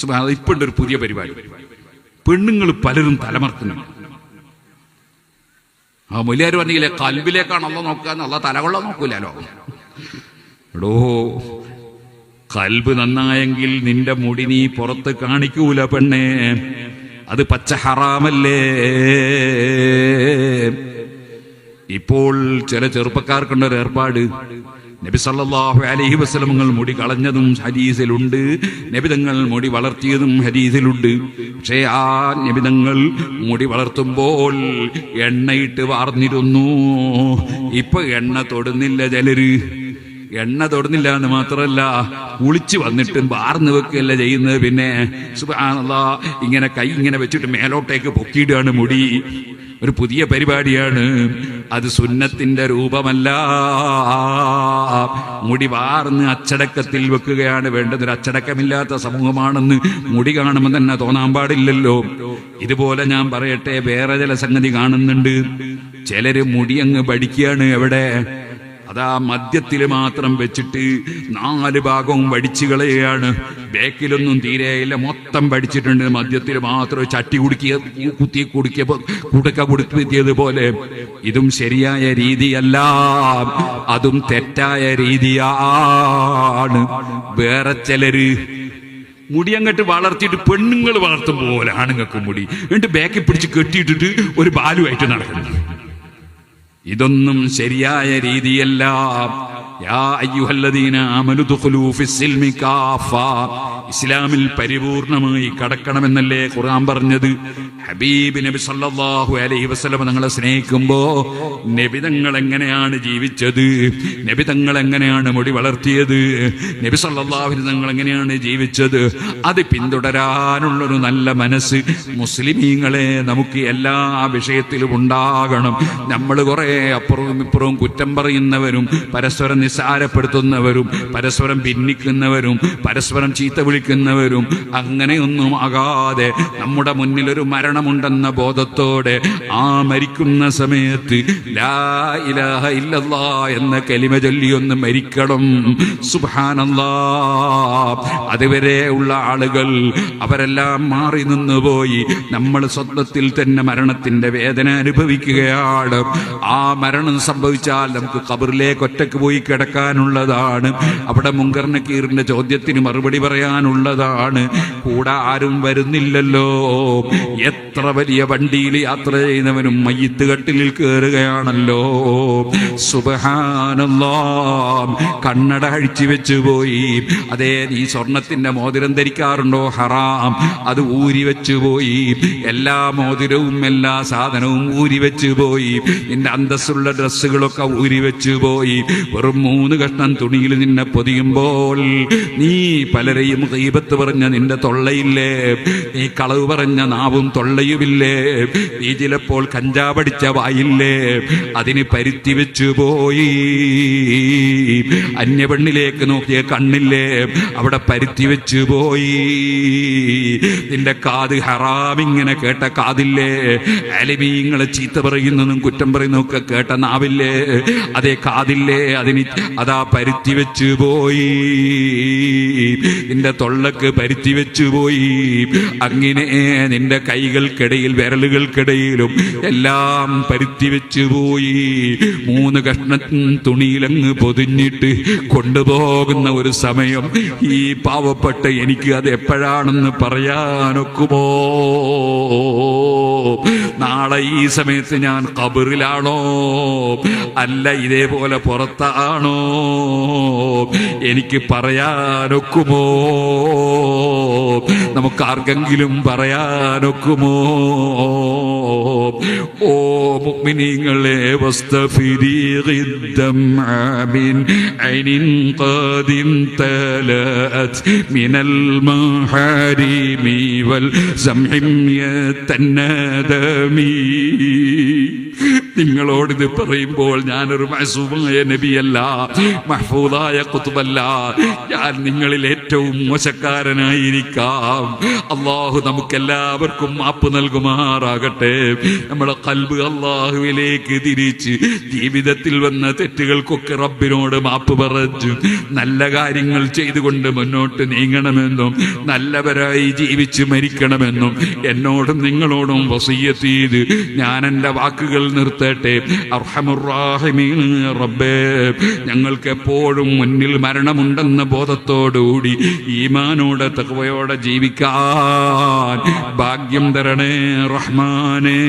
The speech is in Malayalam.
സുബ്ഹാനല്ലാഹ്. ഇപ്പൊ ഉണ്ട് ഒരു പുതിയ പരിപാടി, പെണ്ണുങ്ങൾ പലരും തലമർത്തുന്നുണ്ട്. ആ മൊലിയാർ പറഞ്ഞില്ലേ, കൽബിലേക്കാണ് അള്ളാഹ് നോക്കുക, അള്ളാഹ് തലകൊള്ള നോക്കൂലോ. എടോ, കൽബ് നന്നായെങ്കിൽ നിന്റെ മുടി നീ പുറത്ത് കാണിക്കൂല പെണ്ണേ, അത് പച്ച ഹറാമല്ലേ. ഇപ്പോൾ ചില ചെറുപ്പക്കാർക്കുണ്ടൊരു ഏർപ്പാട്, നബി സല്ലല്ലാഹു അലൈഹി വസല്ലം മുടി കളഞ്ഞതും ഹദീസിലുണ്ട്, നബിതങ്ങൾ മുടി വളർത്തിയതും ഹദീസിലുണ്ട്. പക്ഷേ ആ നബിതങ്ങൾ മുടി വളർത്തുമ്പോൾ എണ്ണയിട്ട് വാർന്നിരുന്നു. ഇപ്പൊ എണ്ണ തൊടുന്നില്ല ചിലര്. എണ്ണ തൊടുന്നില്ല എന്ന് മാത്രമല്ല, കുളിച്ച് വന്നിട്ട് വാർന്നു വെക്കുകയല്ല ചെയ്യുന്നത്. പിന്നെ സുബ്ഹാനല്ലാഹ്, ഇങ്ങനെ കൈ ഇങ്ങനെ വെച്ചിട്ട് മേലോട്ടേക്ക് പൊക്കിയിടുകയാണ് മുടി. ഒരു പുതിയ പരിപാടിയാണ് അത്. സുന്നത്തിന്റെ രൂപമല്ല. മുടി വാർന്ന് അച്ചടക്കത്തിൽ വെക്കുകയാണ് വേണ്ടത്. ഒരു അച്ചടക്കമില്ലാത്ത സമൂഹമാണെന്ന് മുടി കാണുമ്പോൾ തന്നെ തോന്നാൻ പാടില്ലല്ലോ. ഇതുപോലെ ഞാൻ പറയട്ടെ, വേറെ ചില സംഗതി കാണുന്നുണ്ട്. ചിലര് മുടി അങ്ങ് പഠിക്കുകയാണ്. എവിടെ? അതാ മദ്യത്തിൽ മാത്രം വെച്ചിട്ട് 4 ഭാഗവും വടിച്ചു കളയുകയാണ്. ബേക്കിലൊന്നും തീരെയില്ല, മൊത്തം പഠിച്ചിട്ടുണ്ട്. മദ്യത്തിൽ മാത്രം ചട്ടി കുടുക്ക കുടുക്കിയതുപോലെ. ഇതും ശരിയായ രീതിയല്ല, അതും തെറ്റായ രീതിയാണ്. വേറെ ചിലര് മുടി അങ്ങോട്ട് വളർത്തിയിട്ട് പെണ്ണുങ്ങൾ വളർത്തും പോലെ ആണുങ്ങൾക്ക് മുടി എന്നിട്ട് ബാക്കിൽ പിടിച്ച് കെട്ടിയിട്ടിട്ട് ഒരു ബാലുമായിട്ട് നടക്കുന്നു. ഇതൊന്നും ശരിയായ രീതിയല്ല. യാ അയ്യുഹല്ലദീന ആമനു ദുഖുലൂ ഫിസ്സിൽമി കാഫ, ഇസ്ലാമിൽ പരിപൂർണമായി കടക്കണമെന്നല്ലേ ഖുർആൻ പറഞ്ഞത്. ഹബീബ് നബി സല്ലല്ലാഹു അലൈഹി വസല്ലം തങ്ങളെ സ്നേഹിക്കുമ്പോ നബി തങ്ങൾ എങ്ങനെയാണ് ജീവിച്ചത്, നബി തങ്ങൾ എങ്ങനെയാണ് മുടി വളർത്തിയത്, നബി സല്ലല്ലാഹു അലൈഹി തങ്ങൾ എങ്ങനെയാണ് ജീവിച്ചത്, അത് പിന്തുടരാനുള്ളൊരു നല്ല മനസ്സ് മുസ്ലിമീങ്ങളെ നമുക്ക് എല്ലാ വിഷയത്തിലും ഉണ്ടാകണം. നമ്മൾ കുറെ അപ്പുറവും ഇപ്പുറവും കുറ്റം പറയുന്നവരും പരസ്പരം നിസ്സാരപ്പെടുത്തുന്നവരും പരസ്പരം ഭിന്നിക്കുന്നവരും പരസ്പരം ചീത്ത വിളിക്കുന്നവരും അങ്ങനെയൊന്നും ആകാതെ നമ്മുടെ മുന്നിലൊരു മരണമുണ്ടെന്ന ബോധത്തോടെ ആ മരിക്കുന്ന സമയത്ത് ലാ ഇലാഹ ഇല്ലല്ലാഹ് എന്ന കലിമ ചൊല്ലിയൊന്ന് മരിക്കണം. സുബ്ഹാനല്ലാഹ്. അതുവരെ ഉള്ള ആളുകൾ അവരെല്ലാം മാറി നിന്നുപോയി. നമ്മൾ സ്വന്തത്തിൽ തന്നെ മരണത്തിന്റെ വേദന അനുഭവിക്കുകയാണ്. ആ മരണം സംഭവിച്ചാൽ നമുക്ക് ഖബറിലേക്ക് ഒറ്റക്ക് പോയി കിടക്കാനുള്ളതാണ്. അവിടെ മുങ്കർ നക്കീറിന്റെ ചോദ്യത്തിന് മറുപടി പറയാനുള്ളതാണ്. കൂടെ ആരും വരുന്നില്ലല്ലോ. എത്ര വലിയ വണ്ടിയിൽ യാത്ര ചെയ്യുന്നവനും മയ്യിത്ത് കട്ടിലിൽ കയറുകയാണല്ലോ. സുബ്ഹാനല്ലാഹ്. കണ്ണട അഴിച്ചു വെച്ചു പോയി. അതേ, നീ സ്വർണത്തിന്റെ മോതിരം ധരിക്കാറുണ്ടോ? ഹറാം. അത് ഊരി വെച്ചു പോയി. എല്ലാ മോതിരവും എല്ലാ സാധനവും ഊരി വെച്ചു പോയി. നിന്റെ അന്തസ്സുള്ള ഡ്രസ്സുകളൊക്കെ ഊരി വെച്ചു പോയി. വെറും 3 കഷ്ണം തുണിയിൽ നിന്നെ പൊതിയുമ്പോൾ നീ പലരെയും ഗീബത്ത് പറഞ്ഞ നിന്റെ തൊള്ളയില്ലേ, നീ കളവ് പറഞ്ഞ നാവും തൊള്ളയുമില്ലേ, നീ ചിലപ്പോൾ കഞ്ചാവടിച്ച വായില്ലേ, അതിന് പരുത്തി വെച്ചു പോയി. അന്യപെണ്ണിലേക്ക് നോക്കിയ കണ്ണില്ലേ, അവിടെ പരുത്തി വെച്ചു പോയി. നിന്റെ കാത് ഹറാമിങ്ങനെ കേട്ട കാതില്ലേ, അലിമീങ്ങളെ ചീത്ത പറയുന്നതും കുറ്റം പറയുന്നതൊക്കെ കേട്ട നാവില്ലേ, അതേ കാതില്ലേ, അതിന് അതാ പരുത്തി വെച്ചു പോയി. നിന്റെ തൊള്ളക്ക് പരുത്തി വെച്ചു പോയി. അങ്ങനെ നിന്റെ കൈകൾക്കിടയിൽ വിരലുകൾക്കിടയിലും എല്ലാം പരുത്തി വെച്ചു പോയി. 3 കഷ്ണം തുണിയിലങ്ങ് പൊതിഞ്ഞിട്ട് കൊണ്ടുപോകുന്ന ഒരു സമയം ഈ പാവപ്പെട്ട എനിക്ക് അത് എപ്പോഴാണെന്ന് പറയാനൊക്കുമോ? നാളെ ഈ സമയത്ത് ഞാൻ ഖബറിലാണോ അല്ല ഇതേപോലെ പുറത്താണോ എനിക്ക് പറയാനൊക്കുമോ? നമുക്കാർക്കെങ്കിലും പറയാനൊക്കുമോ? ഓ മുഅ്മിനീങ്ങളെ, വസ്തഫിരി ഖിദ്ദംഅ മിൻ ഐനിൻ ഖാദിൻ തലഅത് മിനൽ മഹാരിമി വൽ സംഹിം യതനദമി. നിങ്ങളോടിത് പറയുമ്പോൾ ഞാനൊരു മഅസൂമായ നബിയല്ല, മഹ്ഫൂദായ ഖുത്ബല്ല. ഞാൻ നിങ്ങളിൽ ഏറ്റവും മോശക്കാരനായിരിക്കാം. അല്ലാഹു നമുക്കെല്ലാവർക്കും മാപ്പ് നൽകുമാറാകട്ടെ. നമ്മുടെ ഖൽബ് അല്ലാഹുവിലേക്ക് തിരിച്ച് ജീവിതത്തിൽ വന്ന തെറ്റുകൾക്കൊക്കെ റബ്ബിനോട് മാപ്പ് പറഞ്ഞു നല്ല കാര്യങ്ങൾ ചെയ്തുകൊണ്ട് മുന്നോട്ട് നീങ്ങണമെന്നും നല്ലവരായി ജീവിച്ച് മരിക്കണമെന്നും എന്നോടും നിങ്ങളോടും വസിയ്യത്ത് ചെയ്ത് ഞാൻ എൻ്റെ വാക്കുകൾ നിർത്തട്ടെ. അർഹമുർ റഹീമീൻ റബ്ബേ, ഞങ്ങൾക്ക് എപ്പോഴും മുന്നിൽ മരണമുണ്ടെന്ന ബോധത്തോടുകൂടി ഈമാനോടെ തഖ്വയോടെ ജീവിക്കാൻ ഭാഗ്യം തരണേ റഹ്മാനേ.